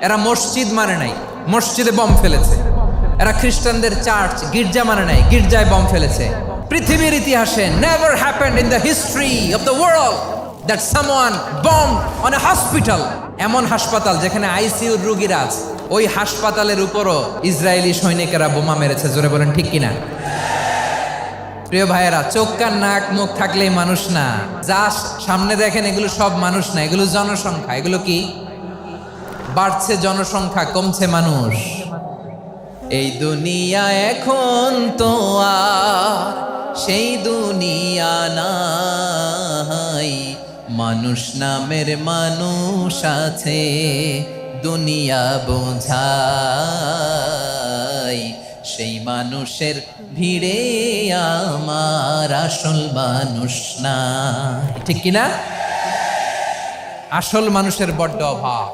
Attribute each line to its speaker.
Speaker 1: এরা মসজিদ মানে নাই, মসজিদে বম ফেলেছে। এরা খ্রিস্টানদের চার্চ গির্জা মানে নাই, গির্জায় বম ফেলেছে। পৃথিবীর ইতিহাসে never happened in the history of the world that someone bomb on a hospital. এমন হাসপাতাল যেখানে আইসিইউর রোগীরা আছে, ওই হাসপাতালের উপরও ইসরায়েলি সৈনিকেরা বোমা মেরেছে। জোরে বলেন ঠিক কিনা? প্রিয় ভাইয়েরা, চোখ কান নাক মুখ থাকলেই মানুষ না। যা সামনে দেখেন এগুলো সব মানুষ না, এগুলো জনসংখ্যা। এগুলো কি? বাড়ছে জনসংখ্যা, কমছে মানুষ। এই দুনিয়া এখন তো আর সেই দুনিয়া নাই, মানুষ নামের মানুষ আছে দুনিয়া বোঝাই। সেই মানুষের ভিড়ে আমার আসল মানুষ না। ঠিক কিনা? আসল মানুষের বড্ড অভাব।